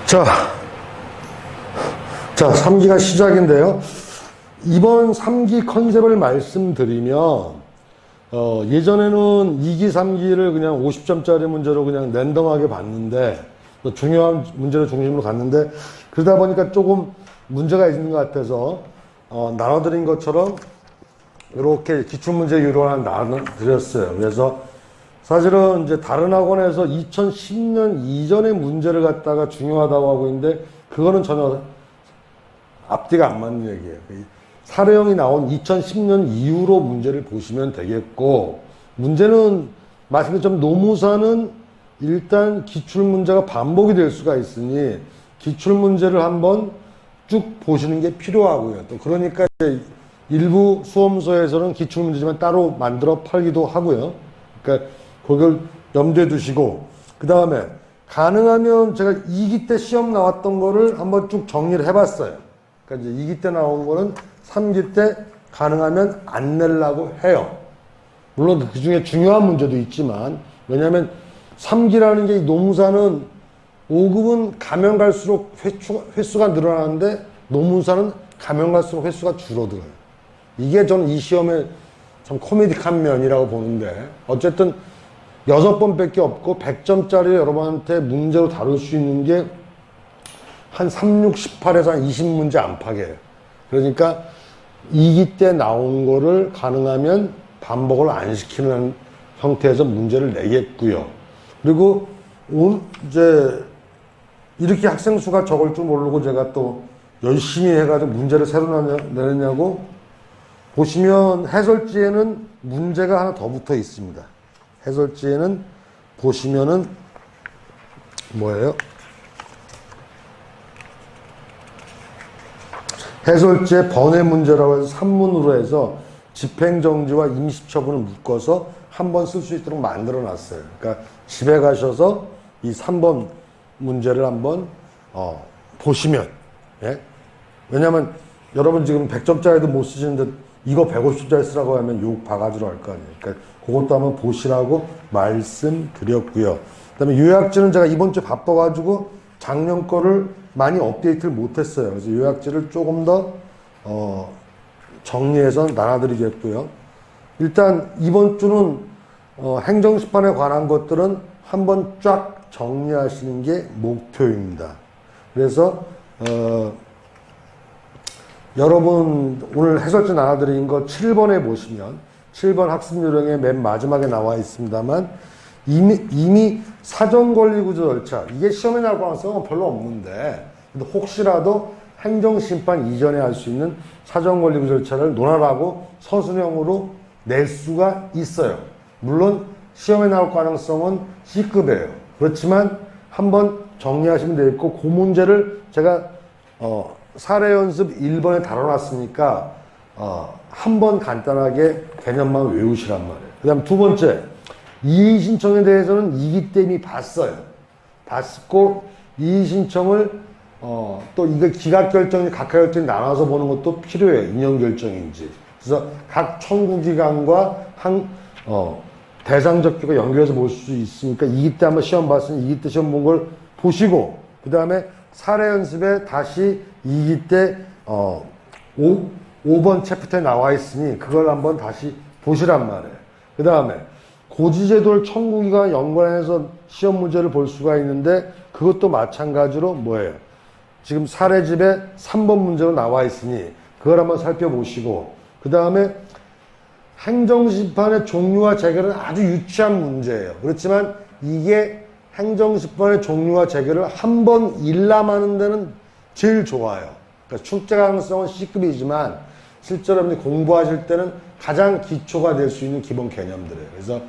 자, 3기가 시작인데요. 이번 3기 컨셉을 말씀드리면, 예전에는 2기, 3기를 그냥 50점짜리 문제로 그냥 랜덤하게 봤는데, 또 중요한 문제를 중심으로 갔는데, 그러다 보니까 조금 문제가 있는 것 같아서, 나눠드린 것처럼, 이렇게 기출문제 유료를 나눠드렸어요. 그래서, 사실은 이제 다른 학원에서 2010년 이전의 문제를 갖다가 중요하다고 하고 있는데, 그거는 전혀 앞뒤가 안 맞는 얘기예요. 사례형이 나온 2010년 이후로 문제를 보시면 되겠고, 문제는 말씀드린 노무사는 일단 기출문제가 반복이 될 수가 있으니 기출문제를 한번 쭉 보시는 게 필요하고요. 또 그러니까 이제 일부 수험서에서는 기출문제지만 따로 만들어 팔기도 하고요. 그러니까 그걸 염두에 두시고, 그 다음에 가능하면 제가 2기 때 시험 나왔던 거를 한번 쭉 정리를 해봤어요. 그러니까 이제 2기 때 나온 거는 3기 때 가능하면 안 내려고 해요. 물론 그 중에 중요한 문제도 있지만, 왜냐하면 3기라는 게 노무사는 5급은 가면 갈수록 횟수가 늘어나는데 노무사는 가면 갈수록 횟수가 줄어들어요. 이게 저는 이 시험의 참 코미디한 면이라고 보는데, 어쨌든 6번밖에 없고 100점짜리 여러분한테 문제로 다룰 수 있는 게 한 3, 6, 18에서 한 20문제 안팎이에요. 그러니까 2기 때 나온 거를 가능하면 반복을 안 시키는 형태에서 문제를 내겠고요. 그리고 이제 이렇게 학생 수가 적을 줄 모르고 제가 또 열심히 해가지고 문제를 새로 내느냐고 보시면 해설지에는 문제가 하나 더 붙어 있습니다. 해설지에는 보시면은 뭐예요? 해설지에 번외 문제라고 해서 3문으로 해서 집행정지와 임시처분을 묶어서 한 번 쓸 수 있도록 만들어 놨어요. 그러니까 집에 가셔서 이 3번 문제를 한번 보시면, 예? 왜냐면 여러분 지금 100점짜리도 못 쓰시는데 이거 150점짜리 쓰라고 하면 욕 바가지로 할 거 아니에요. 그러니까 그것도 한번 보시라고 말씀드렸고요. 그 다음에 요약지는 제가 이번 주에 바빠가지고 작년 거를 많이 업데이트를 못했어요. 그래서 요약지를 조금 더 정리해서 나눠드리겠고요. 일단 이번 주는 행정심판에 관한 것들은 한번 쫙 정리하시는 게 목표입니다. 그래서 여러분 오늘 해설지 나눠드린 거 7번에 보시면 7번 학습요령의 맨 마지막에 나와 있습니다만 이미 사전권리구조 절차, 이게 시험에 나올 가능성은 별로 없는데 혹시라도 행정심판 이전에 할 수 있는 사전권리구조 절차를 논하라고 서술형으로 낼 수가 있어요. 물론 시험에 나올 가능성은 C급이에요. 그렇지만 한번 정리하시면 되겠고, 그 문제를 제가 사례 연습 1번에 다뤄놨으니까 한번 간단하게 개념만 외우시란 말이에요. 그 다음 두 번째, 이의 신청에 대해서는 2기 때 이미 봤어요. 봤고 이의 신청을 또 이거 기각결정인지 각하결정인지 나눠서 보는 것도 필요해요. 인용결정인지. 그래서 각 청구기관과 대상적기가 연결해서 볼 수 있으니까 2기 때 한번 시험 봤으니 2기 때 시험 본 걸 보시고, 그 다음에 사례 연습에 다시 2기 때 5번 챕터에 나와 있으니 그걸 한번 다시 보시란 말이에요. 그 다음에 고지제도를 청구기관 연관해서 시험 문제를 볼 수가 있는데 그것도 마찬가지로 뭐예요? 지금 사례집에 3번 문제로 나와 있으니 그걸 한번 살펴보시고, 그 다음에 행정심판의 종류와 재결은 아주 유치한 문제예요. 그렇지만 이게 행정심판의 종류와 재결을 한 번 일람하는 데는 제일 좋아요. 그러니까 출제 가능성은 C급이지만 실제로 여러분이 공부하실 때는 가장 기초가 될 수 있는 기본 개념들이에요. 그래서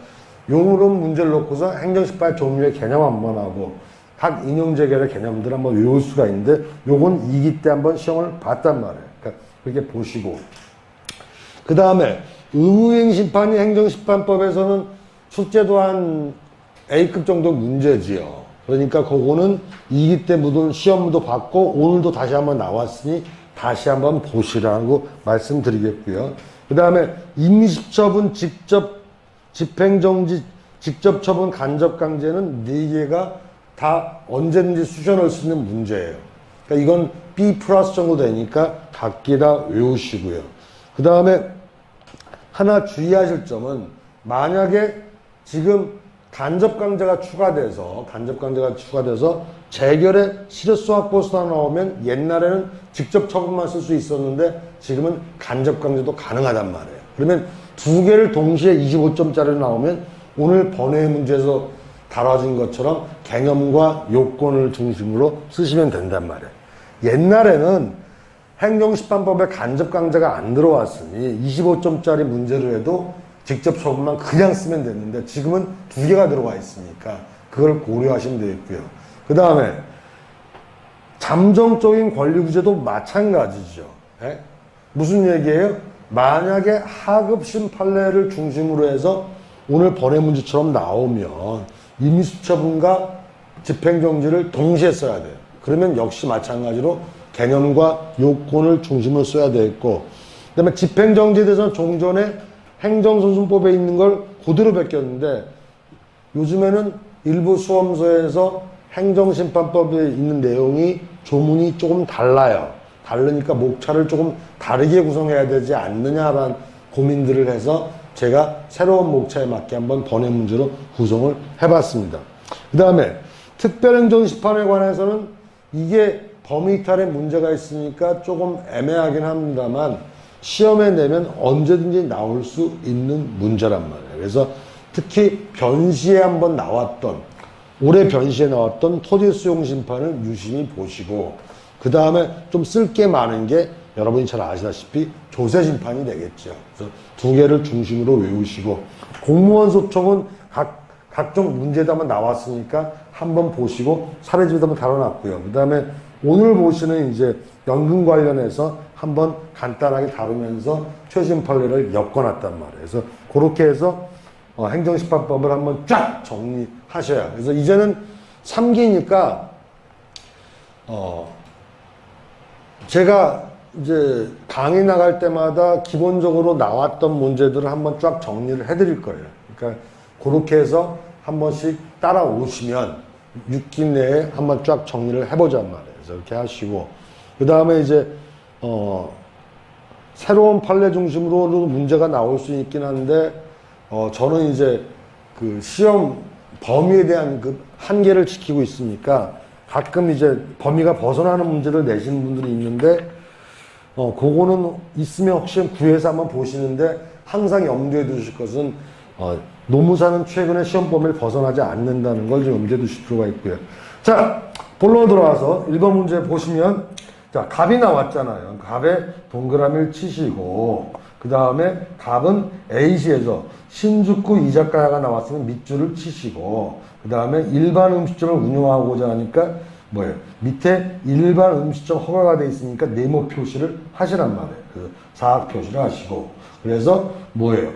요런 문제를 놓고서 행정심판의 종류의 개념 한번 하고 각 인용재결의 개념들을 한번 외울 수가 있는데 요건 2기 때 한번 시험을 봤단 말이에요. 그러니까 그렇게 보시고, 그 다음에 의무행심판이 행정심판법에서는 출제도 한 A급 정도 문제지요. 그러니까 그거는 2기 때 묻은 시험도 봤고 오늘도 다시 한번 나왔으니 다시 한번 보시라고 말씀드리겠고요. 그 다음에 임시처분, 직접 집행정지, 직접처분, 간접강제는 4개가 다 언제든지 쑤셔넣을 수 있는 문제예요. 그러니까 이건 B 플러스 정도 되니까 각기 다 외우시고요. 그 다음에 하나 주의하실 점은 만약에 지금 간접 강좌가 추가돼서 재결에 실효수학 보수가 나오면 옛날에는 직접 처분만 쓸 수 있었는데 지금은 간접 강좌도 가능하단 말이에요. 그러면 두 개를 동시에 25점짜리로 나오면 오늘 번외 문제에서 다뤄진 것처럼 개념과 요건을 중심으로 쓰시면 된단 말이에요. 옛날에는 행정심판법에 간접 강좌가 안 들어왔으니 25점짜리 문제를 해도 직접 처분만 그냥 쓰면 됐는데 지금은 두 개가 들어와 있으니까 그걸 고려하시면 되겠고요. 그 다음에 잠정적인 권리구제도 마찬가지죠. 예? 무슨 얘기예요? 만약에 하급심 판례를 중심으로 해서 오늘 번외 문제처럼 나오면 임의수처분과 집행정지를 동시에 써야 돼요. 그러면 역시 마찬가지로 개념과 요건을 중심으로 써야 되겠고, 그 다음에 집행정지에 대해서는 종전에 행정소송법에 있는 걸 그대로 베꼈는데 요즘에는 일부 수험서에서 행정심판법에 있는 내용이 조문이 조금 달라요. 다르니까 목차를 조금 다르게 구성해야 되지 않느냐라는 고민들을 해서 제가 새로운 목차에 맞게 한번 번외 문제로 구성을 해봤습니다. 그 다음에 특별행정심판에 관해서는 이게 범위 이탈에 문제가 있으니까 조금 애매하긴 합니다만 시험에 내면 언제든지 나올 수 있는 문제란 말이에요. 그래서 특히 변시에 한번 나왔던, 올해 변시에 나왔던 토지수용심판을 유심히 보시고, 그 다음에 좀 쓸 게 많은 게 여러분이 잘 아시다시피 조세심판이 되겠죠. 그래서 두 개를 중심으로 외우시고, 공무원 소청은 각종 문제도 한번 나왔으니까 한번 보시고 사례집도 한번 다뤄놨고요. 그 다음에 오늘 보시는 이제 연금 관련해서 한번 간단하게 다루면서 최신 판례를 엮어놨단 말이에요. 그래서 그렇게 해서 행정심판법을 한번 쫙 정리하셔야. 그래서 이제는 3기니까 제가 이제 강의 나갈 때마다 기본적으로 나왔던 문제들을 한번 쫙 정리를 해드릴 거예요. 그러니까 그렇게 해서 한 번씩 따라오시면 6기 내에 한번 쫙 정리를 해보자는 말이에요. 그래서 이렇게 하시고, 그 다음에 이제 새로운 판례 중심으로도 문제가 나올 수 있긴 한데 저는 이제 그 시험 범위에 대한 그 한계를 지키고 있으니까 가끔 이제 범위가 벗어나는 문제를 내시는 분들이 있는데 그거는 있으면 혹시 구해서 한번 보시는데 항상 염두에 두실 것은 노무사는 최근에 시험 범위를 벗어나지 않는다는 걸 좀 염두에 두실 필요가 있고요. 자, 본론 들어와서 1번 문제 보시면, 자, 갑이 나왔잖아요. 갑에 동그라미를 치시고, 그 다음에 갑은 A시에서 신주쿠 이자카야가 나왔으면 밑줄을 치시고, 그 다음에 일반 음식점을 운영하고자 하니까 뭐예요? 밑에 일반 음식점 허가가 돼 있으니까 네모 표시를 하시란 말이에요. 그 사학 표시를 하시고, 그래서 뭐예요?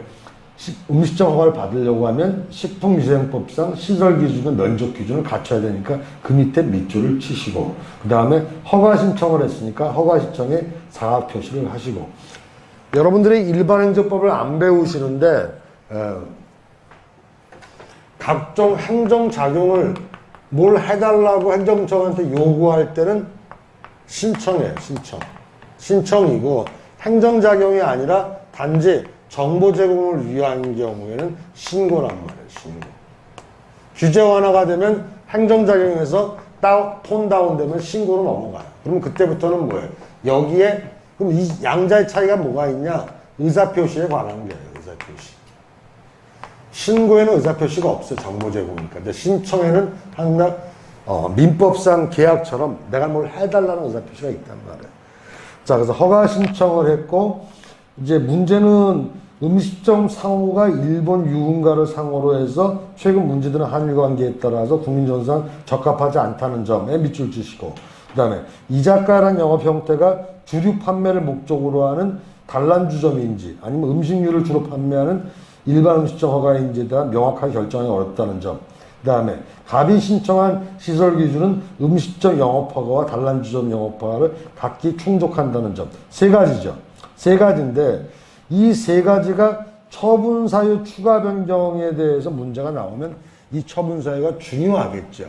음식점 허가를 받으려고 하면 식품위생법상 시설 기준과 면적 기준을 갖춰야 되니까 그 밑에 밑줄을 치시고, 그 다음에 허가 신청을 했으니까 허가 신청에 사학 표시를 하시고. 여러분들이 일반 행정법을 안 배우시는데 각종 행정작용을 뭘 해달라고 행정청한테 요구할 때는 신청이에요. 신청이고, 행정작용이 아니라 단지 정보 제공을 위한 경우에는 신고란 말이에요. 신고. 규제 완화가 되면 행정작용에서 톤 다운되면 신고로 넘어가요. 그럼 그때부터는 뭐예요? 여기에 그럼 이 양자의 차이가 뭐가 있냐? 의사표시에 관한 거예요. 의사표시. 신고에는 의사표시가 없어요. 정보 제공이니까. 근데 신청에는 항상 민법상 계약처럼 내가 뭘 해달라는 의사표시가 있단 말이에요. 자, 그래서 허가 신청을 했고, 이제 문제는 음식점 상호가 일본 유흥가를 상호로 해서 최근 문제되는 한일 관계에 따라서 국민정서상 적합하지 않다는 점에 밑줄 치시고, 그 다음에 이자카야라는 영업 형태가 주류 판매를 목적으로 하는 단란주점인지 아니면 음식류를 주로 판매하는 일반 음식점 허가인지에 대한 명확하게 결정하기 어렵다는 점. 그 다음에 갑이 신청한 시설 기준은 음식점 영업허가와 단란주점 영업허가를 각기 충족한다는 점. 세 가지죠. 세 가지인데 이 세 가지가 처분사유 추가 변경에 대해서 문제가 나오면 이 처분사유가 중요하겠죠.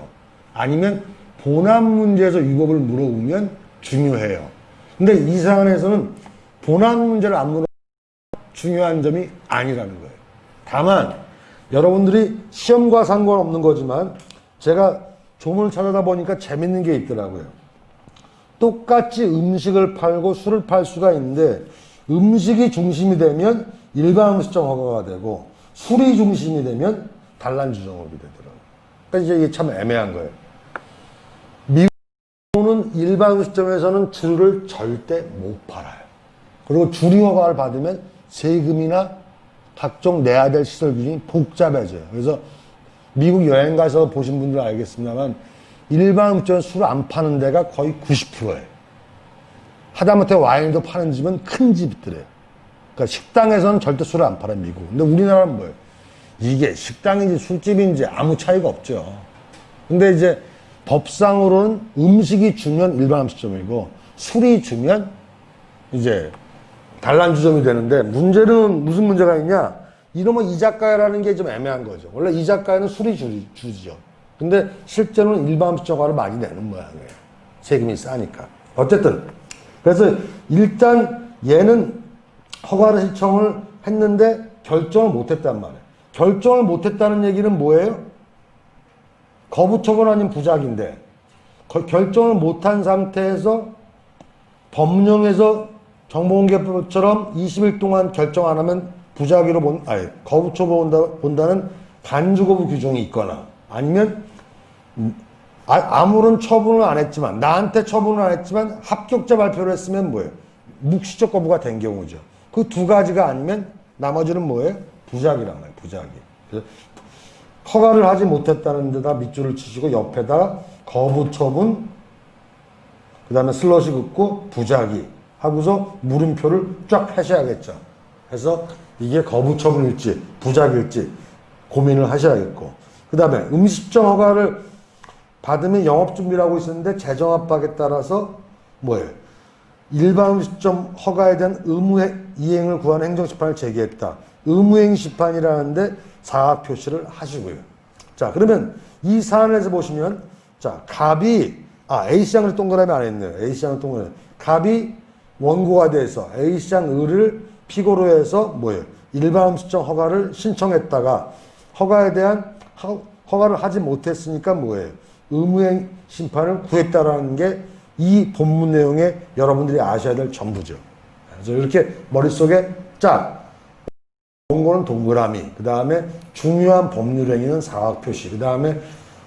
아니면 본안 문제에서 위법을 물어보면 중요해요. 근데 이 사안에서는 본안 문제를 안 물어 중요한 점이 아니라는 거예요. 다만 여러분들이 시험과 상관없는 거지만 제가 조문을 찾아다 보니까 재밌는 게 있더라고요. 똑같이 음식을 팔고 술을 팔 수가 있는데 음식이 중심이 되면 일반 음식점 허가가 되고 술이 중심이 되면 단란주 종업이 되더라고요. 그러니까 이제 이게 참 애매한 거예요. 미국은 일반 음식점에서는 줄을 절대 못 팔아요. 그리고 줄이 허가를 받으면 세금이나 각종 내야 될 시설 기준이 복잡해져요. 그래서 미국 여행 가서 보신 분들은 알겠습니다만 일반 음식점은 술을 안 파는 데가 거의 90%예요. 하다못해 와인도 파는 집은 큰 집들이에요. 그러니까 식당에서는 절대 술을 안 팔아요, 미국. 근데 우리나라는 뭐예요? 이게 식당인지 술집인지 아무 차이가 없죠. 근데 이제 법상으로는 음식이 주면 일반 음식점이고 술이 주면 이제 단란주점이 되는데 문제는 무슨 문제가 있냐? 이러면 이자카야라는 게 좀 애매한 거죠. 원래 이자카야는 술이 주죠. 근데 실제로는 일반 음식점 허가를 많이 내는 모양이에요. 세금이 싸니까. 어쨌든 그래서 일단 얘는 허가를 신청을 했는데 결정을 못했단 말이에요. 결정을 못했다는 얘기는 뭐예요? 거부 처분 아닌 부작인데 결정을 못한 상태에서 법령에서 정보공개법처럼 20일 동안 결정 안 하면 부작위로 거부 처분 본다는 간주거부 규정이 있거나 아니면 아무런 처분을 안 했지만 나한테 처분을 안 했지만 합격자 발표를 했으면 뭐예요? 묵시적 거부가 된 경우죠. 그 두 가지가 아니면 나머지는 뭐예요? 부작위란 말이에요. 부작위. 그래서 허가를 하지 못했다는 데다 밑줄을 치시고 옆에다가 거부 처분 그 다음에 슬러시 긋고 부작위 하고서 물음표를 쫙 하셔야겠죠. 그래서 이게 거부 처분일지 부작위일지 고민을 하셔야겠고 그 다음에 음식점 허가를 받으면 영업준비를 하고 있었는데 재정합박에 따라서 뭐예요? 일반 음식점 허가에 대한 의무 이행을 구하는 행정심판을 제기했다. 의무행 심판이라는데 사각 표시를 하시고요. 자, 그러면 이 사안에서 보시면 자, 갑이 A시장을 동그라미 안 했네요. A시장을 동그라미. 갑이 원고가 돼서 A시장 을을 피고로 해서 뭐예요? 일반 음식점 허가를 신청했다가 허가에 대한 허가를 하지 못했으니까 뭐예요? 의무행 심판을 구했다라는 게 이 본문 내용에 여러분들이 아셔야 될 전부죠. 그래서 이렇게 머릿속에 원고는 동그라미, 그 다음에 중요한 법률 행위는 사각 표시, 그 다음에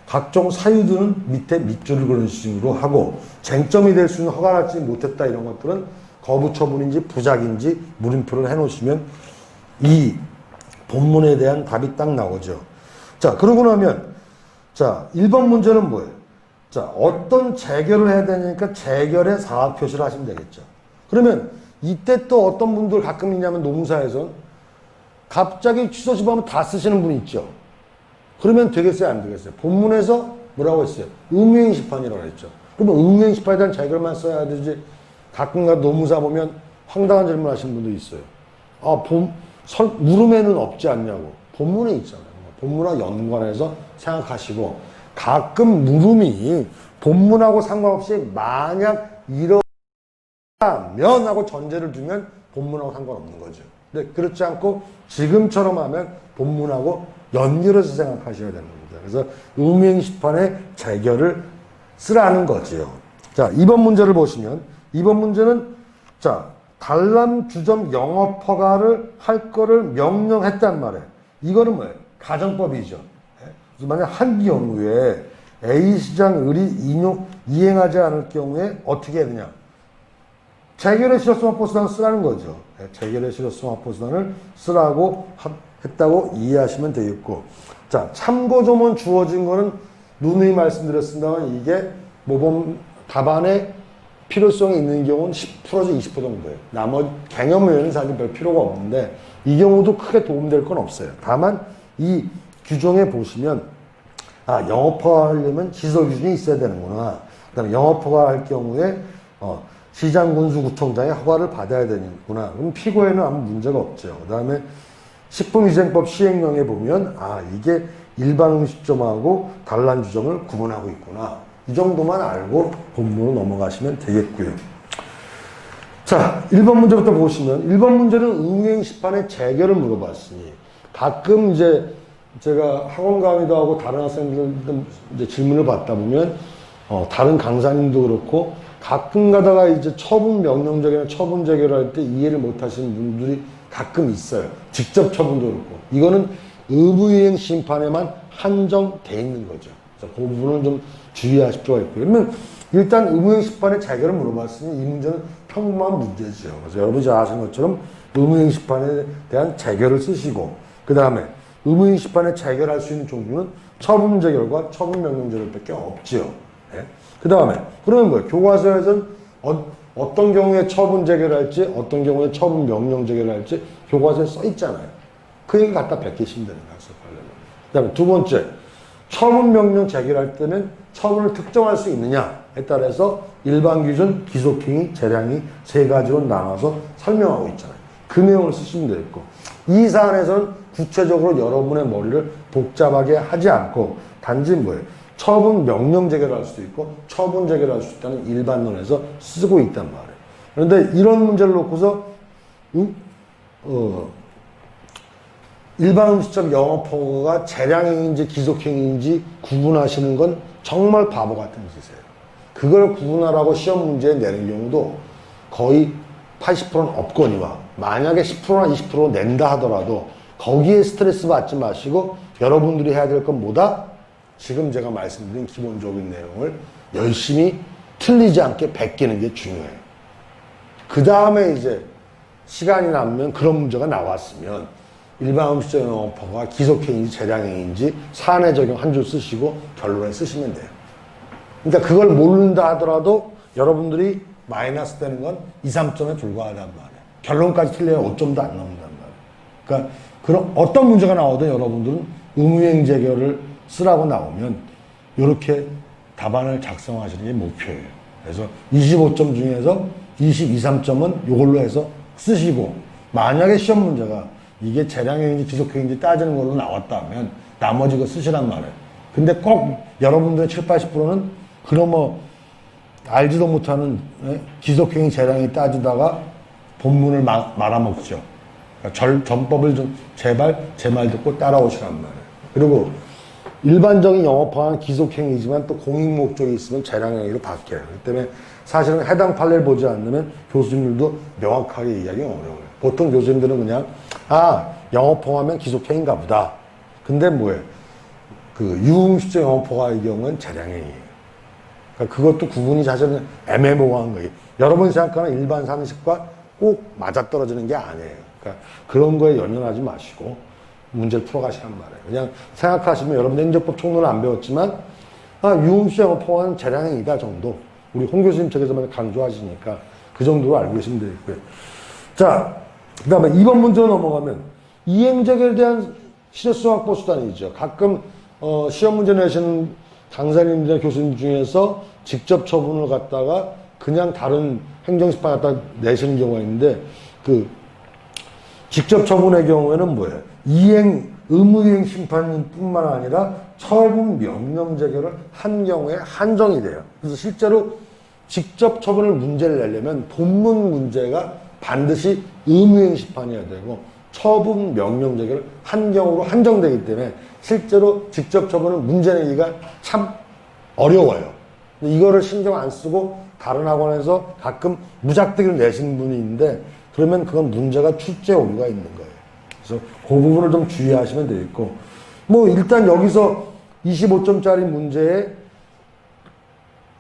각종 사유들은 밑에 밑줄을 그런 식으로 하고 쟁점이 될 수 있는 허가를 하지 못했다 이런 것들은 거부 처분인지 부작인지 물음표를 해놓으시면 이 본문에 대한 답이 딱 나오죠. 자, 그러고 나면 자, 1번 문제는 뭐예요? 자, 어떤 재결을 해야 되니까 재결에 사각 표시를 하시면 되겠죠. 그러면 이때 또 어떤 분들 가끔 있냐면 노무사에서 갑자기 취소집하면 다 쓰시는 분이 있죠. 그러면 되겠어요? 안 되겠어요? 본문에서 뭐라고 했어요? 의무행 심판이라고 했죠. 그러면 의무행 심판에 대한 재결만 써야 되지. 가끔가 노무사 보면 황당한 질문 하시는 분도 있어요. 물음에는 없지 않냐고. 본문에 있잖아요. 본문하고 연관해서 생각하시고 가끔 물음이 본문하고 상관없이 만약 이러면 하고 전제를 두면 본문하고 상관없는 거죠. 근데 그렇지 않고 지금처럼 하면 본문하고 연결해서 생각하셔야 되는 겁니다. 그래서 의무행 심판의 재결을 쓰라는 거지요. 자, 2번 문제를 보시면 2번 문제는 자, 단람 주점 영업 허가를 할 거를 명령했단 말이에요. 이거는 뭐예요? 가정법이죠. 그래서 만약 한 경우에 A시장 을이 이행하지 않을 경우에 어떻게 해야 되냐? 재결의 실효성 확보수단을 쓰라는 거죠. 재결의 실효성 확보수단을 쓰라고 했다고 이해하시면 되겠고. 자, 참고조문 주어진 거는 누누이 말씀드렸습니다만 이게 모범 답안에 필요성이 있는 경우는 10%에서 20% 정도예요. 나머지 개념 외에는 사실 별 필요가 없는데 이 경우도 크게 도움될 건 없어요. 다만 이 규정에 보시면 영업허가 하려면 시설 기준이 있어야 되는구나. 그 다음에 영업허가 할 경우에 시장군수구청장의 허가를 받아야 되는구나. 그럼 피고에는 아무 문제가 없죠. 그 다음에 식품위생법 시행령에 보면 이게 일반 음식점하고 단란주점을 구분하고 있구나. 이 정도만 알고 본문으로 넘어가시면 되겠고요. 자, 1번 문제부터 보시면 1번 문제는 응유행 심판의 재결을 물어봤으니 가끔 이제 제가 학원 강의도 하고 다른 학생들도 이제 질문을 받다 보면 다른 강사님도 그렇고 가끔 가다가 이제 처분 명령적이나 처분 재결할 때 이해를 못 하시는 분들이 가끔 있어요. 직접 처분도 그렇고. 이거는 의무이행 심판에만 한정돼 있는 거죠. 그래서 그 부분은 좀 주의하실 필요가 있고요. 그러면 일단 의무이행 심판의 재결을 물어봤으니 이 문제는 평범한 문제죠. 그래서 여러분이 잘 아시는 것처럼 의무이행 심판에 대한 재결을 쓰시고 그 다음에 의무이행 심판에 재결할 수 있는 종류는 처분 재결과 처분 명령 재결밖에 없지요. 네? 그 다음에 그러면 뭐예요? 교과서에서는 어떤 경우에 처분 재결할지 어떤 경우에 처분 명령 재결할지 교과서에 써 있잖아요. 그 얘기 갖다 베끼시면 되는 거예요. 그 다음에 두 번째, 처분 명령 재결할 때는 처분을 특정할 수 있느냐에 따라서 일반 기준, 기속행위, 재량이 세 가지로 나눠서 설명하고 있잖아요. 그 내용을 쓰시면 되겠고 이 사안에서는 구체적으로 여러분의 머리를 복잡하게 하지 않고 단지 뭐예요? 처분 명령 재결할 수도 있고 처분 재결할 수 있다는 일반론에서 쓰고 있단 말이에요. 그런데 이런 문제를 놓고서 일반 음식점 영업허가가 재량행위인지 기속행위인지 구분하시는 건 정말 바보 같은 짓이에요. 그걸 구분하라고 시험 문제에 내는 경우도 거의 80%는 없거니와 만약에 10%나 20% 낸다 하더라도 거기에 스트레스 받지 마시고 여러분들이 해야 될 건 뭐다? 지금 제가 말씀드린 기본적인 내용을 열심히 틀리지 않게 베끼는 게 중요해요. 그 다음에 이제 시간이 남으면 그런 문제가 나왔으면 일반 음식점 영업허가 기속행위인지 재량행위인지 사안에 적용 한 줄 쓰시고 결론에 쓰시면 돼요. 그러니까 그걸 모른다 하더라도 여러분들이 마이너스 되는 건 2, 3점에 불과하단 말이에요. 결론까지 틀려야 5점도 안 넘는단 말이에요. 그러니까 그런 어떤 문제가 나오든 여러분들은 의무이행 재결을 쓰라고 나오면 이렇게 답안을 작성하시는 게 목표예요. 그래서 25점 중에서 22, 3점은 이걸로 해서 쓰시고 만약에 시험 문제가 이게 재량행위인지 기속행위인지 따지는 걸로 나왔다면 나머지 거 쓰시란 말이에요. 근데 꼭 여러분들의 7, 80%는 그런 뭐 알지도 못하는 기속행위 재량행위 따지다가 본문을 말아먹죠. 그러니까 전법을 좀 제발 제 말 듣고 따라오시란 말이에요. 그리고 일반적인 영업허가는 기속행위지만 또 공익목적이 있으면 재량행위로 바뀌어요. 그렇기 때문에 사실은 해당 판례를 보지 않으면 교수님들도 명확하게 얘기하기 어려워요. 보통 교수님들은 그냥 영업허가면 기속행위인가 보다. 근데 뭐예요? 그 유흥식점 영업허가의 경우는 재량행위예요. 그러니까 그것도 구분이 사실은 애매모호한 거예요. 여러분이 생각하는 일반 상식과 꼭 맞아떨어지는 게 아니에요. 그러니까 그런 거에 연연하지 마시고 문제를 풀어가시란 말이에요. 그냥 생각하시면 여러분 행정법 총론을 안 배웠지만 유흥식 영업허가는 재량행위다 정도. 우리 홍 교수님 책에서만 강조하시니까 그 정도로 알고 계시면 되겠고요. 자, 그 다음에 2번 문제로 넘어가면 이행재결에 대한 실효성 확보 수단이죠. 가끔 시험 문제 내시는 강사님들이나 교수님 중에서 직접 처분을 갖다가 그냥 다른 행정심판 갖다 내시는 경우가 있는데 그 직접 처분의 경우에는 뭐예요? 의무이행 심판뿐만 아니라 처분 명령 재결을 한 경우에 한정이 돼요. 그래서 실제로 직접 처분을 문제를 내려면 본문 문제가 반드시 의무이행 심판이어야 되고 처분 명령 재결을 한 경우로 한정되기 때문에 실제로 직접 처분을 문제 내기가 참 어려워요. 근데 이거를 신경 안 쓰고 다른 학원에서 가끔 무작대기를 내시는 분이 있는데 그러면 그건 문제가 출제 오류가 있는 거예요. 그래서 그 부분을 좀 주의하시면 되겠고 뭐 일단 여기서 25점짜리 문제에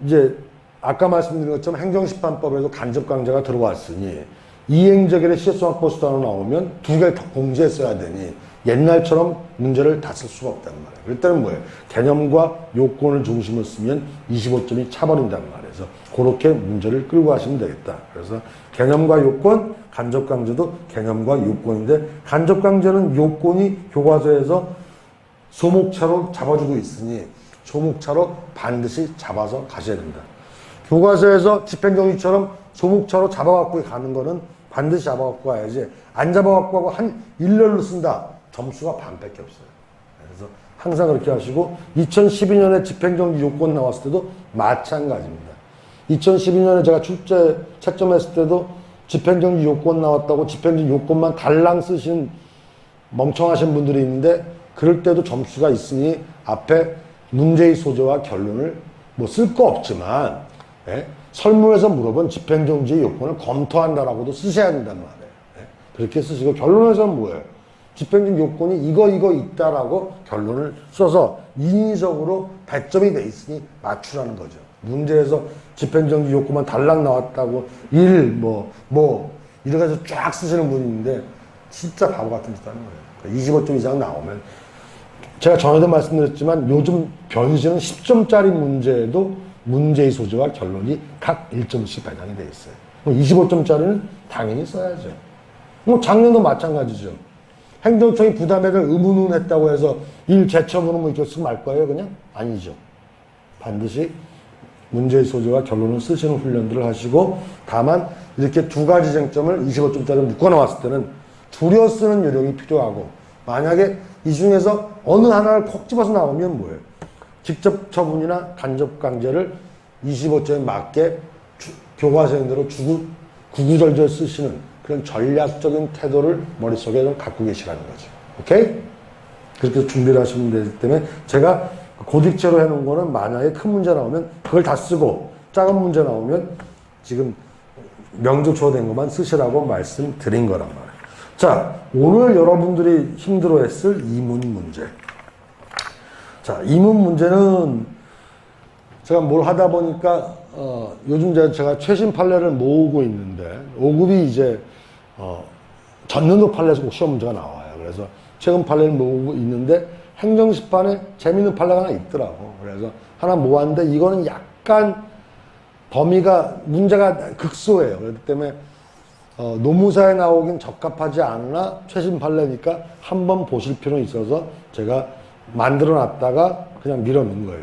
이제 아까 말씀드린 것처럼 행정심판법에도 간접강제가 들어왔으니 이행재결의 실효성 확보 수단으로 나오면 두 개를 다 공제했어야 되니 옛날처럼 문제를 다 쓸 수가 없단 말이에요. 그럴 때는 뭐예요? 개념과 요건을 중심으로 쓰면 25점이 차버린단 말이에요. 그래서 그렇게 문제를 끌고 가시면 되겠다. 그래서 개념과 요건, 간접강제도 개념과 요건인데 간접강제는 요건이 교과서에서 소목차로 잡아주고 있으니 소목차로 반드시 잡아서 가셔야 된다. 교과서에서 집행정지처럼 소목차로 잡아갖고 가는 거는 반드시 잡아갖고 가야지 안 잡아갖고 하고 한 일렬로 쓴다. 점수가 반밖에 없어요. 그래서 항상 그렇게 하시고 2012년에 집행정지 요건 나왔을 때도 마찬가지입니다. 2012년에 제가 출제 채점했을 때도 집행정지 요건 나왔다고 집행정지 요건만 달랑 쓰신 멍청하신 분들이 있는데 그럴 때도 점수가 있으니 앞에 문제의 소재와 결론을 뭐 쓸 거 없지만 설문에서 물어본 집행정지의 요건을 검토한다라고도 쓰셔야 된단 말이에요. 그렇게 쓰시고 결론에서는 뭐예요? 집행정지 요건이 이거 있다라고 결론을 써서 인위적으로 배점이 돼 있으니 맞추라는 거죠. 문제에서 집행정지 요건만 달랑 나왔다고 이렇게 해서 쫙 쓰시는 분이 있는데 진짜 바보 같은 짓 하는 거예요. 25점 이상 나오면 제가 전에도 말씀드렸지만 요즘 변시는 10점짜리 문제에도 문제의 소재와 결론이 각 1점씩 배당이 돼 있어요. 25점짜리는 당연히 써야죠. 작년도 마찬가지죠. 행정청이 부담액을 의문했다고 해서 일 재처분은 이렇게 쓰고 말 거예요, 그냥? 아니죠. 반드시 문제의 소재와 결론을 쓰시는 훈련들을 하시고, 다만 이렇게 두 가지 쟁점을 25점짜리로 묶어 나왔을 때는 줄여 쓰는 요령이 필요하고, 만약에 이 중에서 어느 하나를 콕 집어서 나오면 뭐예요? 직접 처분이나 간접 강제를 25점에 맞게 교과서대로 구구절절 쓰시는 그런 전략적인 태도를 머릿속에 좀 갖고 계시라는 거죠. 오케이? 그렇게 준비를 하시면 되기 때문에 제가 고딕체로 해놓은 거는 만약에 큰 문제 나오면 그걸 다 쓰고 작은 문제 나오면 지금 명조초가 된 것만 쓰시라고 말씀드린 거란 말이에요. 자, 오늘 여러분들이 힘들어했을 이문 문제. 자, 이문 문제는 제가 뭘 하다 보니까 요즘 제가 최신 판례를 모으고 있는데 5급이 이제 전년도 판례에서 꼭 시험 문제가 나와요. 그래서 최근 판례를 모으고 있는데 행정심판에 재밌는 판례가 하나 있더라고. 그래서 하나 모았는데 이거는 약간 문제가 극소예요. 그렇기 때문에 노무사에 나오긴 적합하지 않으나 최신 판례니까 한번 보실 필요는 있어서 제가 만들어 놨다가 그냥 밀어놓은 거예요.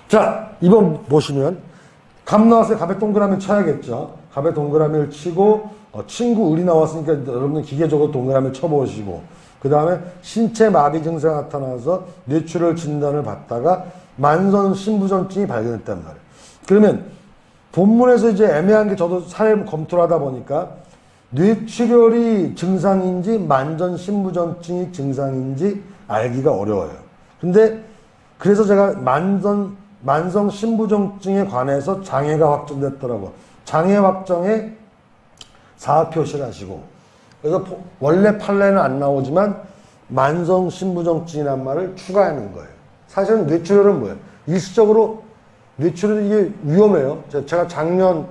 자, 이번 보시면 갑 나왔어요. 갑에 동그라미 쳐야겠죠. 갑에 동그라미를 치고 친구 을이 나왔으니까 여러분들 기계적으로 동그라미를 쳐보시고 그 다음에 신체 마비 증세가 나타나서 뇌출혈 진단을 받다가 만성 신부전증이 발견했단 말이에요. 그러면 본문에서 이제 애매한 게 저도 사례를 검토를 하다 보니까 뇌출혈이 증상인지 만성 신부전증이 증상인지 알기가 어려워요. 근데 그래서 제가 만성 신부전증에 관해서 장애가 확정됐더라고. 장애 확정에 사학 표시를 하시고 그래서 원래 판례는 안 나오지만 만성 신부전증이란 말을 추가하는 거예요. 사실은 뇌출혈은 뭐예요? 일시적으로 뇌출혈이 이게 위험해요. 제가 작년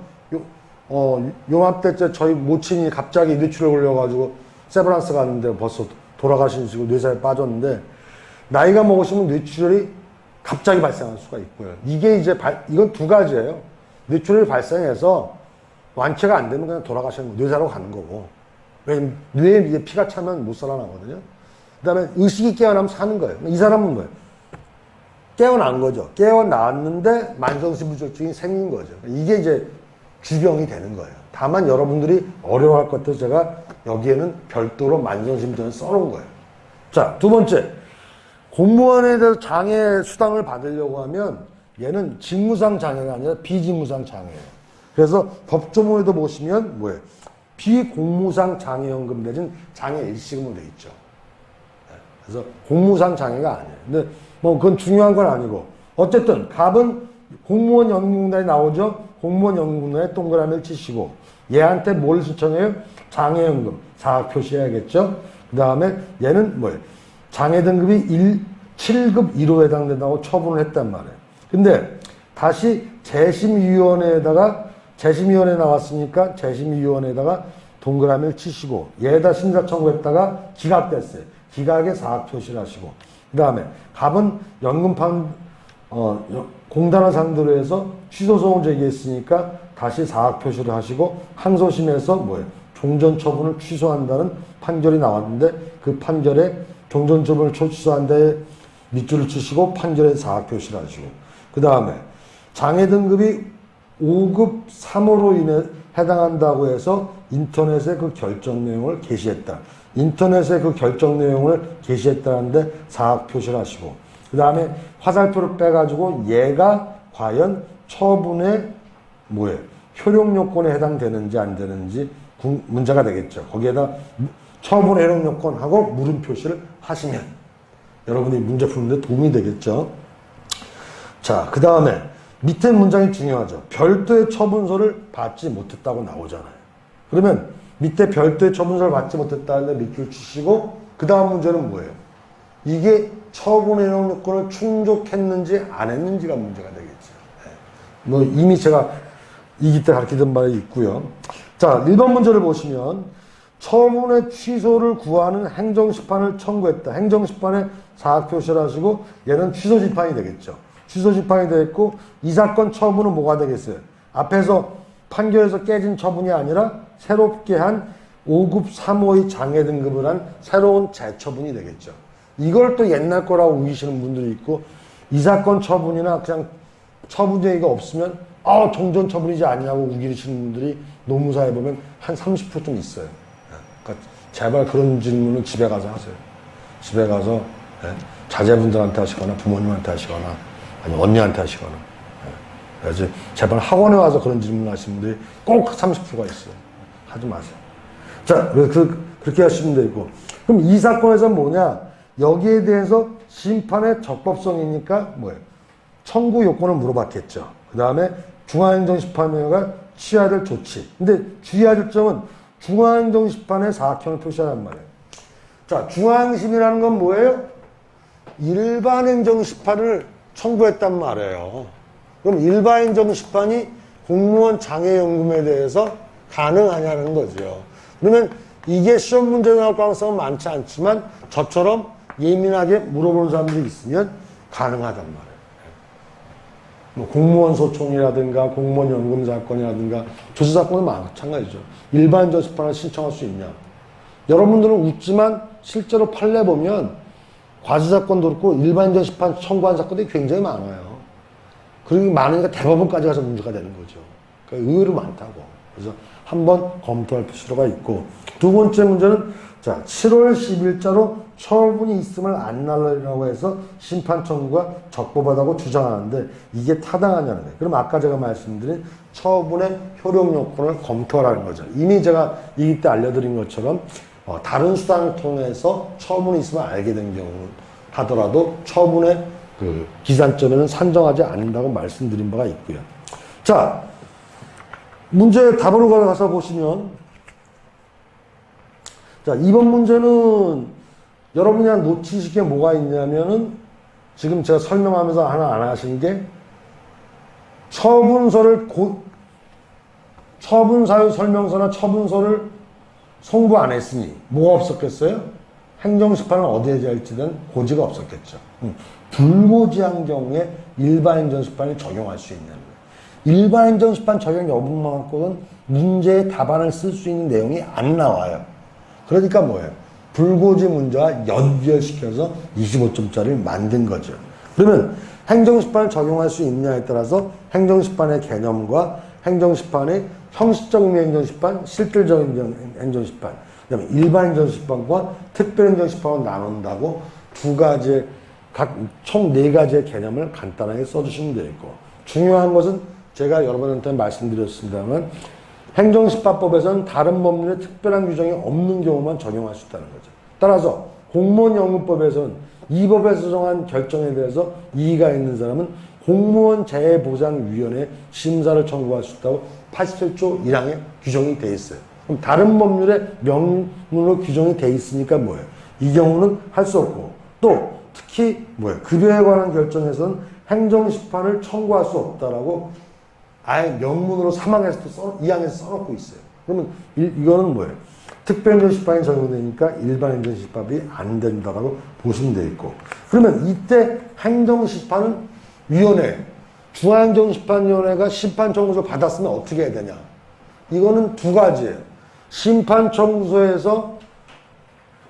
요맘때쯤 저희 모친이 갑자기 뇌출혈 걸려가지고 세브란스 갔는데 벌써 돌아가신 시고 뇌사에 빠졌는데 나이가 먹으시면 뇌출혈이 갑자기 발생할 수가 있고요. 이게 이제 이건 두 가지예요. 뇌출혈이 발생해서 완쾌가 안 되면 그냥 돌아가시는 거예요. 뇌사로 가는 거고. 왜냐면 뇌에 이제 피가 차면 못 살아나거든요. 그 다음에 의식이 깨어나면 사는 거예요. 이 사람은 뭐예요? 깨어난 거죠. 깨어났는데 만성신부전증이 생긴 거죠. 이게 이제 주병이 되는 거예요. 다만 여러분들이 어려워할 것 같아서 제가 여기에는 별도로 만성신부전을 써놓은 거예요. 자, 두 번째. 공무원에 대해서 장애 수당을 받으려고 하면 얘는 직무상 장애가 아니라 비직무상 장애예요. 그래서 법조문에도 보시면 뭐예요? 비공무상 장애연금 대신 장애 일시금으로 돼 있죠. 그래서 공무상 장애가 아니에요. 근데 뭐 그건 중요한 건 아니고 어쨌든 갑은 공무원 연금공단에 나오죠. 공무원 연금공단에 동그라미를 치시고 얘한테 뭘 신청해요? 장애연금 사학 표시해야겠죠. 그 다음에 얘는 뭐예요? 장애 등급이 7급 1호에 해당된다고 처분을 했단 말이에요. 근데 다시 재심위원회에 나왔으니까 재심위원회에다가 동그라미를 치시고 얘에다 심사 청구했다가 기각됐어요. 기각에 사학 표시를 하시고 그 다음에 갑은 연금판 공단을 상대로 해서 취소소송 제기했으니까 다시 사학 표시를 하시고 항소심에서 뭐예요? 종전 처분을 취소한다는 판결이 나왔는데 그 판결에 종전 처분을 취소한 데에 밑줄을 치시고 판결에 사학 표시를 하시고 그 다음에 장애 등급이 5급 3호로 인해 해당한다고 해서 인터넷에 그 결정 내용을 게시했다. 인터넷에 그 결정 내용을 게시했다는데 사학 표시를 하시고 그 다음에 화살표를 빼가지고 얘가 과연 처분의 효력 요건에 해당되는지 안 되는지 문제가 되겠죠. 거기에다 처분의 효력 요건하고 물음 표시를 하시면 여러분이 문제 푸는데 도움이 되겠죠. 자, 그 다음에 밑에 문장이 중요하죠. 별도의 처분서를 받지 못했다고 나오잖아요. 그러면 밑에 별도의 처분서를 받지 못했다는데 밑줄 치시고 그 다음 문제는 뭐예요? 이게 처분의 효력 요건을 충족했는지 안 했는지가 문제가 되겠죠. 뭐 이미 제가 2기 때 가르치던 바에 있고요. 자, 1번 문제를 보시면 처분의 취소를 구하는 행정심판을 청구했다. 행정심판에 사학 표시를 하시고 얘는 취소심판이 되겠죠. 취소심판이 되겠고 이 사건 처분은 뭐가 되겠어요? 앞에서 판결에서 깨진 처분이 아니라 새롭게 한 5급 3호의 장애 등급을 한 새로운 재처분이 되겠죠. 이걸 또 옛날 거라고 우기시는 분들이 있고 이 사건 처분이나 그냥 처분 얘기가 없으면 종전 처분이지 아니냐고 우기시는 분들이 노무사에 보면 한 30% 좀 있어요. 그러니까 제발 그런 질문은 집에 가서 하세요. 집에 가서 자제분들한테 하시거나 부모님한테 하시거나 아니면 언니한테 하시거나 그래서 제발 학원에 와서 그런 질문을 하시는 분들이 꼭 30%가 있어요. 하지 마세요. 자, 그렇게 하시면 되고 그럼 이 사건에서는 뭐냐? 여기에 대해서 심판의 적법성이니까 청구 요건을 물어봤겠죠. 그 다음에 중앙행정심판위원회가 취해야 될 조치. 근데 주의해야 될 점은 중앙행정심판의 사학형을 표시하란 말이에요. 자, 중앙심이라는 건 뭐예요? 일반 행정심판을 청구했단 말이에요. 그럼 일반 행정심판이 공무원 장애연금에 대해서 가능하냐는 거죠. 그러면 이게 시험 문제 나올 가능성은 많지 않지만 저처럼 예민하게 물어보는 사람들이 있으면 가능하단 말이에요. 뭐 공무원 소송이라든가 공무원 연금 사건이라든가 조세 사건은 마찬가지죠. 일반 행정심판을 신청할 수 있냐? 여러분들은 웃지만 실제로 판례 보면 과세 사건도 그렇고 일반 행정심판 청구한 사건들이 굉장히 많아요. 그리고 많으니까 대법원까지 가서 문제가 되는 거죠. 그러니까 의외로 많다고. 그래서 한번 검토할 필요가 있고 두 번째 문제는 자 7월 10일자로 처분이 있음을 안 날리라고 해서 심판 청구가 적법하다고 주장하는데 이게 타당하냐는 거예요. 그럼 아까 제가 말씀드린 처분의 효력 요건을 검토하라는 거죠. 이미 제가 이때 알려드린 것처럼 다른 수단을 통해서 처분이 있음을 알게 된 경우 하더라도 처분의 그 기산점에는 산정하지 않는다고 말씀드린 바가 있고요. 자, 문제 답으로 가서 보시면 자, 2번 문제는 여러분이 놓치실 게 뭐가 있냐면은 지금 제가 설명하면서 하나 안 하신 게 처분사유 설명서나 처분서를 송부 안 했으니 뭐가 없었겠어요? 행정심판은 어디에 할지는 고지가 없었겠죠. 불고지한 경우에 일반 행정심판이 적용할 수 있는 거예요. 일반 행정심판 적용 여부만 갖고는 문제의 답안을 쓸 수 있는 내용이 안 나와요. 그러니까 뭐예요? 불고지 문제와 연결시켜서 25점짜리를 만든 거죠. 그러면 행정심판을 적용할 수 있느냐에 따라서 행정심판의 개념과 행정심판의 형식적인 행정심판, 실질적인 행정심판, 그다음에 일반 행정심판과 특별행정심판으로 나눈다고 두 가지의 총 4가지의 개념을 간단하게 써주시면 되겠고 중요한 것은 제가 여러분한테 말씀드렸습니다만 행정심판법에서는 다른 법률에 특별한 규정이 없는 경우만 적용할 수 있다는 거죠. 따라서 공무원연금법에서는 이 법에서 정한 결정에 대해서 이의가 있는 사람은 공무원 재해보장위원회 심사를 청구할 수 있다고 87조 1항에 규정이 돼 있어요. 그럼 다른 법률에 명문으로 규정이 돼 있으니까 뭐예요? 이 경우는 할 수 없고 또 특히 급여에 관한 결정에서는 행정심판을 청구할 수 없다라고 아예 명문으로 3항에서도 2항에서 써놓고 있어요. 그러면 이거는 특별행정심판이 적용되니까 일반 행정심판이 안 된다라고 보시면 되겠고 그러면 이때 행정심판은 위원회, 중앙행정심판위원회가 심판청구서 받았으면 어떻게 해야 되냐? 이거는 두 가지예요. 심판청구서에서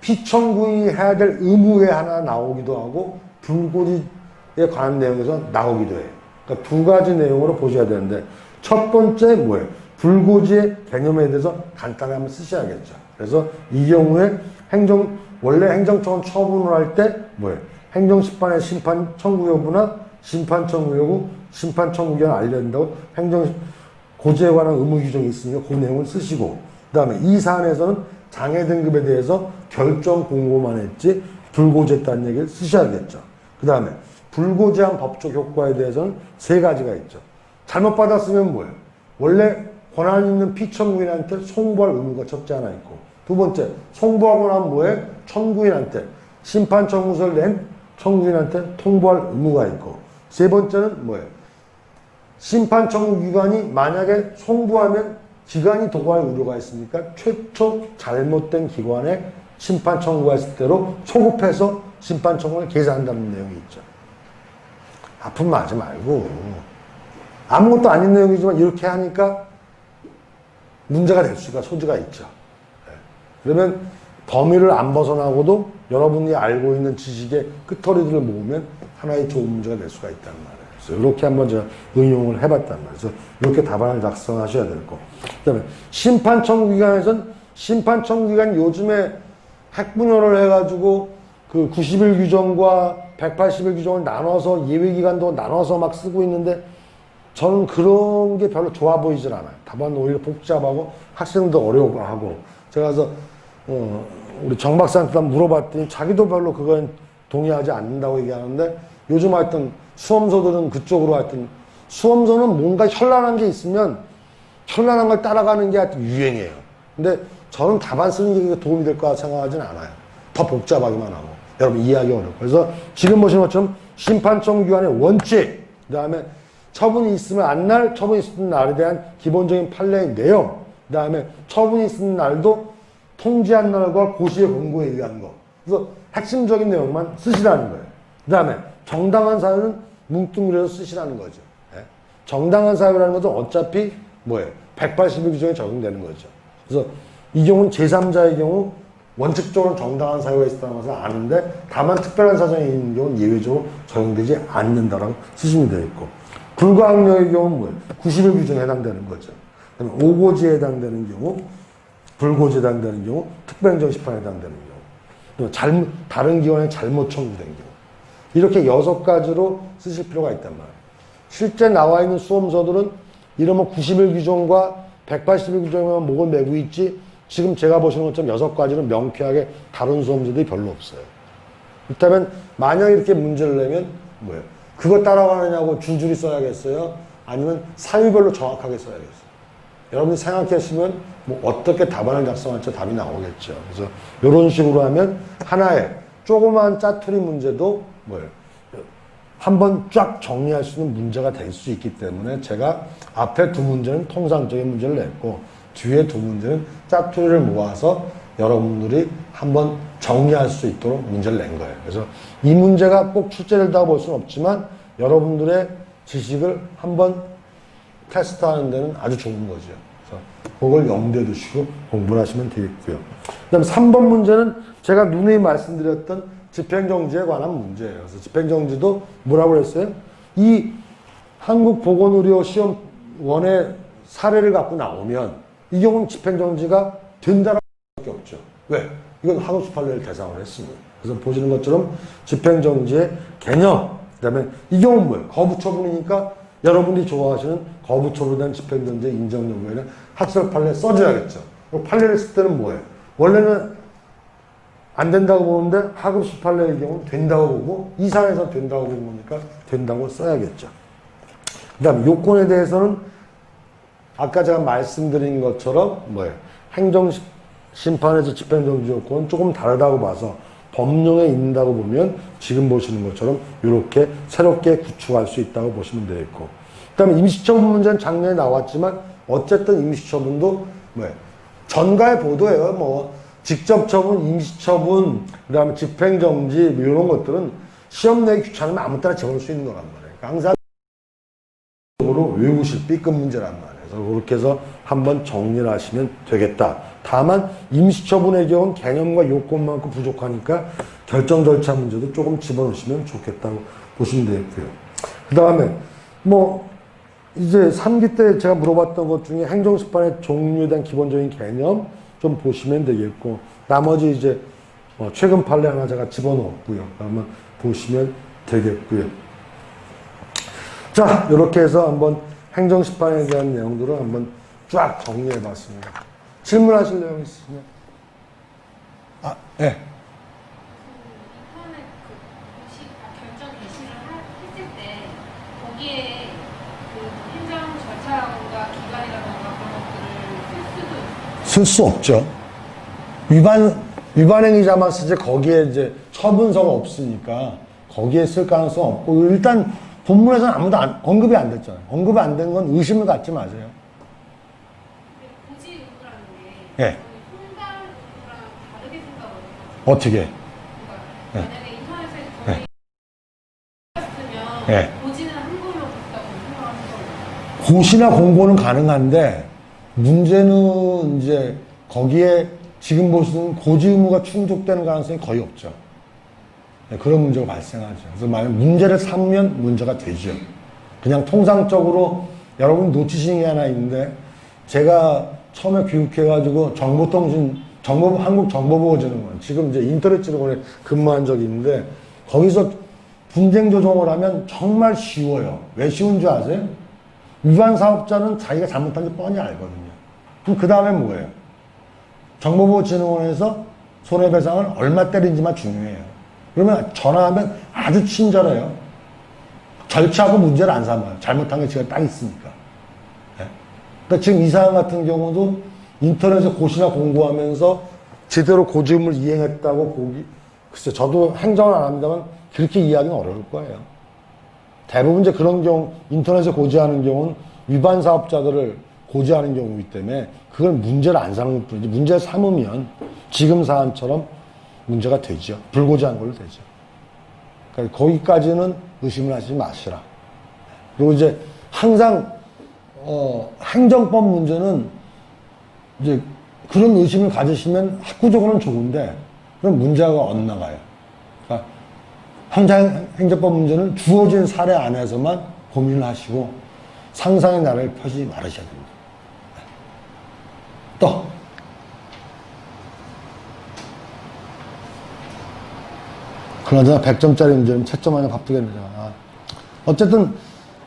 피청구인이 해야 될 의무에 하나 나오기도 하고 불고지에 관한 내용에서 나오기도 해요. 그러니까 두 가지 내용으로 보셔야 되는데 첫 번째 불고지의 개념에 대해서 간단히 한번 쓰셔야겠죠. 그래서 이 경우에 원래 행정청은 처분을 할 때 행정심판의 심판 청구 여부나 심판 청구 여부, 심판 청구 기한 알려야 된다고 고지에 관한 의무 규정이 있으니까 그 내용을 쓰시고, 그 다음에 이 사안에서는 장애 등급에 대해서 결정 공고만 했지 불고지했다는 얘기를 쓰셔야겠죠. 그 다음에 불고지한 법적 효과에 대해서는 세 가지가 있죠. 잘못 받았으면 뭐예요? 원래 권한 있는 피청구인한테 송부할 의무가 첫째 하나 있고, 두 번째 송부하고 나면 뭐예요? 청구인한테 심판 청구서를 낸 청구인한테 통보할 의무가 있고, 세 번째는 뭐예요? 심판 청구 기관이 만약에 송부하면 기관이 도구할 우려가 있으니까 최초 잘못된 기관에 심판 청구가 있을 때로 소급해서 심판 청구를 계산한다는 내용이 있죠. 아픈 말 하지 말고 아무것도 아닌 내용이지만 이렇게 하니까 문제가 될 수가 소지가 있죠. 그러면 범위를 안 벗어나고도 여러분이 알고 있는 지식의 끄트머리들을 모으면 하나의 좋은 문제가 될 수가 있단 말이에요. 그래서 이렇게 한번 제가 응용을 해봤단 말이에요. 그래서 이렇게 답안을 작성하셔야 될 거. 그 다음에 심판청구기관에서는 심판청구기관이 요즘에 핵분열을 해가지고 그 90일 규정과 180일 규정을 나눠서 예외기간도 나눠서 막 쓰고 있는데 저는 그런 게 별로 좋아 보이질 않아요. 답안은 오히려 복잡하고 학생도 어려워하고, 제가 그래서 우리 정 박사한테 물어봤더니 자기도 별로 그건 동의하지 않는다고 얘기하는데, 요즘 하여튼 수험서들은 그쪽으로 하여튼 수험서는 뭔가 현란한 게 있으면 현란한 걸 따라가는 게 하여튼 유행이에요. 근데 저는 답안 쓰는 게 도움이 될 거라 생각하진 않아요. 더 복잡하기만 하고 여러분 이해하기 어렵고. 그래서 지금 보시는 것처럼 심판청구기관의 원칙, 그 다음에 처분이 있으면 안 날, 처분이 있는 날에 대한 기본적인 판례의 내용, 그 다음에 처분이 있는 날도 통지한 날과 고시의 공고에 의한 거. 그래서 핵심적인 내용만 쓰시라는 거예요. 그 다음에 정당한 사유는 뭉뚱그려서 쓰시라는 거죠. 예? 정당한 사유라는 것은 어차피 뭐예요? 180일 규정에 적용되는 거죠. 그래서 이 경우는 제3자의 경우 원칙적으로 정당한 사유가 있다는 것을 아는데, 다만 특별한 사정이 있는 경우는 예외적으로 적용되지 않는다라고 쓰시면 되겠고, 불가항력의 경우는 뭐예요? 90일 규정에 해당되는 거죠. 그다음에 오고지에 해당되는 경우, 불고지에 해당되는 경우, 특별행정심판에 해당되는 경우, 또 다른 기관에 잘못 청구된 경우, 이렇게 6가지로 쓰실 필요가 있단 말이에요. 실제 나와 있는 수험서들은 이러면 90일 규정과 180일 규정에만 목을 매고 있지, 지금 제가 보시는 것처럼 6가지는 명쾌하게 다른 수험서들이 별로 없어요. 그렇다면 만약 이렇게 문제를 내면 뭐예요? 그거 따라가느냐고 줄줄이 써야겠어요? 아니면 사유별로 정확하게 써야겠어요? 여러분이 생각하시면 뭐 어떻게 답안을 작성할지 답이 나오겠죠. 그래서 이런 식으로 하면 하나의 조그마한 짜투리 문제도 뭐예요? 한번 쫙 정리할 수 있는 문제가 될 수 있기 때문에 제가 앞에 두 문제는 통상적인 문제를 냈고 뒤에 두 문제는 짜투리를 모아서 여러분들이 한번 정리할 수 있도록 문제를 낸 거예요. 그래서 이 문제가 꼭 출제된다고 볼 수는 없지만 여러분들의 지식을 한번 테스트하는 데는 아주 좋은 거죠. 그래서 그걸 염두에 두시고 공부를 하시면 되겠고요. 그 다음에 3번 문제는 제가 누누이 말씀드렸던 집행정지에 관한 문제예요. 그래서 집행정지도 뭐라고 했어요? 이 한국보건의료 시험원의 사례를 갖고 나오면 이 경우는 집행정지가 된다라고 할 수밖에 없죠. 왜? 이건 학업수 판례를 대상으로 했으니. 그래서 보시는 것처럼 집행정지의 개념, 그 다음에 이 경우는 뭐예요? 거부처분이니까 여러분들이 좋아하시는 거부처분에 대한 집행정지의 인정 여부에는 학설 판례 써줘야겠죠. 판례를 쓸 때는 뭐예요? 원래는 안 된다고 보는데 학업수 판례의 경우는 된다고 보고, 이 사안에서 된다고 보니까 된다고 써야겠죠. 그 다음에 요건에 대해서는 아까 제가 말씀드린 것처럼 뭐예요? 행정심판에서 집행정지 요건은 조금 다르다고 봐서 법령에 있는다고 보면 지금 보시는 것처럼 이렇게 새롭게 구축할 수 있다고 보시면 되겠고, 그 다음에 임시처분 문제는 작년에 나왔지만 어쨌든 임시처분도 뭐예요? 전가의 보도예요. 뭐 직접처분, 임시처분, 그 다음에 집행정지 뭐 이런 것들은 시험 내기 귀찮으면 아무 때나 적을 수 있는 거란 말이에요. 그러니까 항상 외우실 B급 문제란 말이에요. 그래서 그렇게 해서 한번 정리를 하시면 되겠다. 다만 임시처분의 경우는 개념과 요건만큼 부족하니까 결정 절차 문제도 조금 집어넣으시면 좋겠다고 보시면 되겠고요. 그 다음에 뭐 이제 3기 때 제가 물어봤던 것 중에 행정심판의 종류에 대한 기본적인 개념 좀 보시면 되겠고, 나머지 이제 최근 판례 하나 제가 집어넣었고요. 그러면 보시면 되겠고요. 자, 이렇게 해서 한번 행정심판에 대한 내용들을 한번 쫙 정리해 봤습니다. 질문하실 내용 있으시면? 아, 네. 이번에 결정 개시를 했을 때 거기에 그 행정 절차라던가 기간이라던가 그런 것들을 쓸 수 없죠. 위반행위자만 쓰지 거기에 이제 처분서가 없으니까 거기에 쓸 가능성 없고, 일단 본문에서는 아무도 언급이 안 됐잖아요. 언급이 안 된 건 의심을 갖지 마세요. 고지 의무라는 게 예. 통달 의무랑 다르게 생각하거든요. 어떻게? 그러니까 만약에 인터넷에 거의 쓰면 예. 고지는 한국으로 됐다고 생각하는 거예요. 고시나 공고는 가능한데, 문제는 이제 거기에 지금 보시는 고지 의무가 충족되는 가능성이 거의 없죠. 네, 그런 문제가 발생하죠. 그래서 만약 문제를 삼으면 문제가 되죠. 그냥 통상적으로 여러분 놓치신 게 하나 있는데, 제가 처음에 교육해가지고 한국정보보호진흥원, 지금 이제 인터넷진흥원에 근무한 적이 있는데, 거기서 분쟁 조정을 하면 정말 쉬워요. 왜 쉬운 줄 아세요? 위반 사업자는 자기가 잘못한 게 뻔히 알거든요. 그럼 그 다음에 뭐예요? 정보보호진흥원에서 손해배상을 얼마 때린지만 중요해요. 그러면 전화하면 아주 친절해요. 절차하고 문제를 안 삼아요. 잘못한 게 제가 딱 있으니까. 네? 그러니까 지금 이 사안 같은 경우도 인터넷에 고시나 공고하면서 제대로 고지의무를 이행했다고 보기, 글쎄, 저도 행정을 안 합니다만 그렇게 이해하기는 어려울 거예요. 대부분 이제 그런 경우, 인터넷에 고지하는 경우는 위반 사업자들을 고지하는 경우이기 때문에 그걸 문제를 안 삼는 것 뿐이지, 문제를 삼으면 지금 사안처럼 문제가 되죠. 불고지한 걸로 되죠. 그러니까 거기까지는 의심을 하시지 마시라. 그리고 이제 항상 행정법 문제는 이제 그런 의심을 가지시면 학구적으로는 좋은데 그럼 문제가 엇나가요. 그러니까 행정법 문제는 주어진 사례 안에서만 고민을 하시고 상상의 나래를 펴지 말으셔야 됩니다. 또 그나저나 100점짜리 문제는 채점 하나 바쁘겠네요. 어쨌든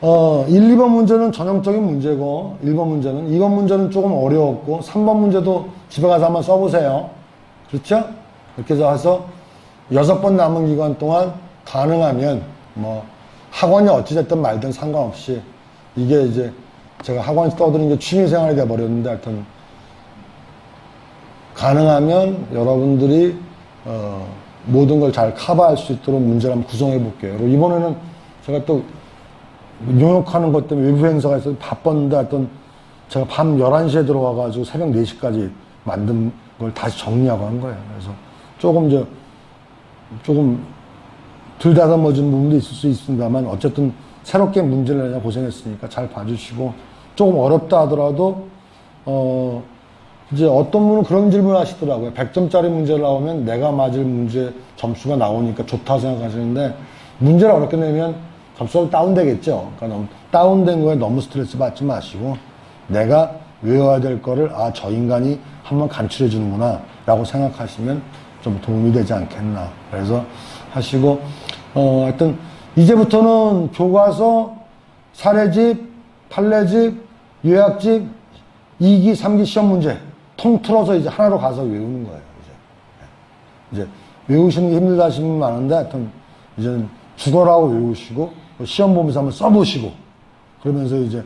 1, 2번 문제는 전형적인 문제고 1번 문제는, 2번 문제는 조금 어려웠고 3번 문제도 집에 가서 한번 써보세요. 그렇죠? 이렇게 해서 6번 남은 기간 동안 가능하면 뭐 학원이 어찌됐든 말든 상관없이, 이게 이제 제가 학원에서 떠드는 게 취미생활이 돼버렸는데, 하여튼 가능하면 여러분들이 모든 걸 잘 커버할 수 있도록 문제를 한번 구성해 볼게요. 그리고 이번에는 제가 또 용역하는 것 때문에 외부 행사가 있어서 바빴는데, 하여튼 제가 밤 11시에 들어와가지고 새벽 4시까지 만든 걸 다시 정리하고 한 거예요. 그래서 조금 덜 다듬어진 부분도 있을 수 있습니다만, 어쨌든 새롭게 문제를 내냐 고생했으니까 잘 봐주시고, 조금 어렵다 하더라도 이제 어떤 분은 그런 질문을 하시더라고요. 100점짜리 문제를 나오면 내가 맞을 문제 점수가 나오니까 좋다고 생각하시는데, 문제를 어렵게 내면 점수가 다운되겠죠. 그러니까 너무 다운된 거에 너무 스트레스 받지 마시고, 내가 외워야 될 거를 저 인간이 한번 간추려 주는구나 라고 생각하시면 좀 도움이 되지 않겠나. 그래서 하시고, 하여튼 이제부터는 교과서, 사례집, 판례집, 요약집, 2기, 3기 시험 문제 통틀어서 이제 하나로 가서 외우는 거예요. 이제 외우시는 게 힘들다 하시는 분 많은데, 하여튼 이제는 죽어라고 외우시고 시험 보면서 한번 써보시고, 그러면서 이제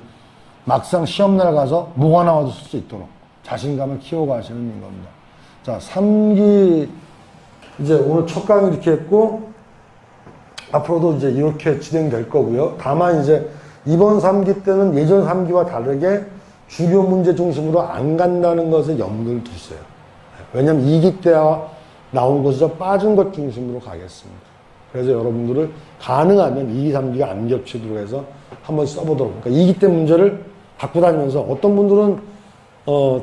막상 시험날 가서 뭐가 나와도 쓸 수 있도록 자신감을 키워가시는 겁니다. 자, 3기 이제 오늘 첫 강의 이렇게 했고, 앞으로도 이제 이렇게 진행될 거고요. 다만 이제 이번 3기 때는 예전 3기와 다르게 주요 문제 중심으로 안 간다는 것에 염두를 두세요. 왜냐면 2기 때 나온 것에서 빠진 것 중심으로 가겠습니다. 그래서 여러분들을 가능하면 2기, 3기가 안 겹치도록 해서 한번 써보도록. 그러니까 2기 때 문제를 갖고 다니면서, 어떤 분들은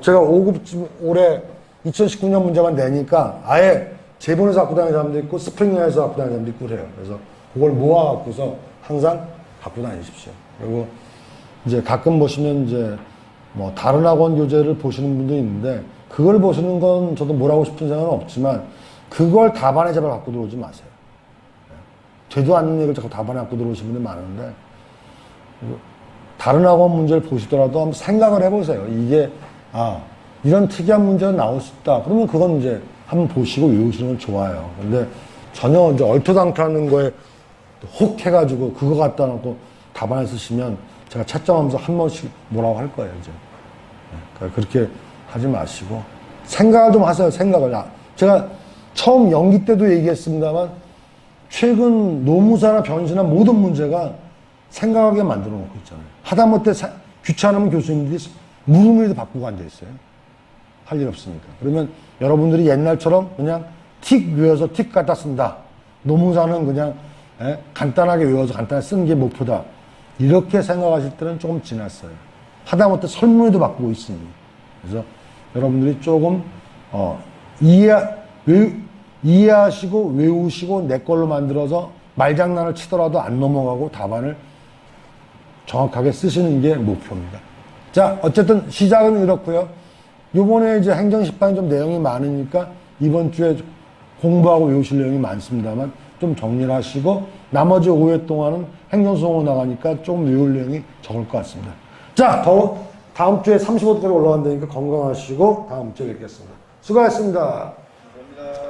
제가 5급 올해 2019년 문제만 내니까 아예 제본에서 갖고 다니는 사람도 있고 스프링에서 갖고 다니는 사람도 있고 그래요. 그래서 그걸 모아갖고서 항상 갖고 다니십시오. 그리고 이제 가끔 보시면 이제 뭐 다른 학원 교재를 보시는 분도 있는데, 그걸 보시는 건 저도 뭐라고 싶은 생각은 없지만 그걸 답안에 제발 갖고 들어오지 마세요. 되도 않는 얘기를 자꾸 답안에 갖고 들어오시는 분들 많은데, 다른 학원 문제를 보시더라도 한번 생각을 해보세요. 이게, 이런 특이한 문제가 나올 수 있다. 그러면 그건 이제 한번 보시고 외우시는 건 좋아요. 근데 전혀 이제 얼토당토하는 거에 혹 해가지고 그거 갖다 놓고 답안을 쓰시면 제가 채점하면서 한 번씩 뭐라고 할 거예요, 이제. 그러니까 그렇게 하지 마시고 생각을 좀 하세요. 생각을. 제가 처음 연기 때도 얘기했습니다만 최근 노무사나 변신한 모든 문제가 생각하게 만들어 놓고 있잖아요. 하다못해 귀찮으면 교수님들이 물음이라도 바꾸고 앉아있어요. 할 일 없으니까. 그러면 여러분들이 옛날처럼 그냥 틱 외워서 틱 갖다 쓴다. 노무사는 그냥 간단하게 외워서 간단하게 쓰는 게 목표다. 이렇게 생각하실 때는 조금 지났어요. 하다못해 설문에도 바꾸고 있으니. 그래서 여러분들이 조금 이해하시고 외우시고 내 걸로 만들어서 말장난을 치더라도 안 넘어가고 답안을 정확하게 쓰시는 게 목표입니다. 자, 어쨌든 시작은 이렇고요. 요번에 이제 행정시판이 좀 내용이 많으니까 이번 주에 공부하고 외우실 내용이 많습니다만 좀 정리를 하시고 나머지 5회 동안은 행정소송 나가니까 조금 외울 내용이 적을 것 같습니다. 자, 다음 주에 35도까지 올라간다니까 건강하시고 다음 주에 뵙겠습니다. 수고하셨습니다. 감사합니다.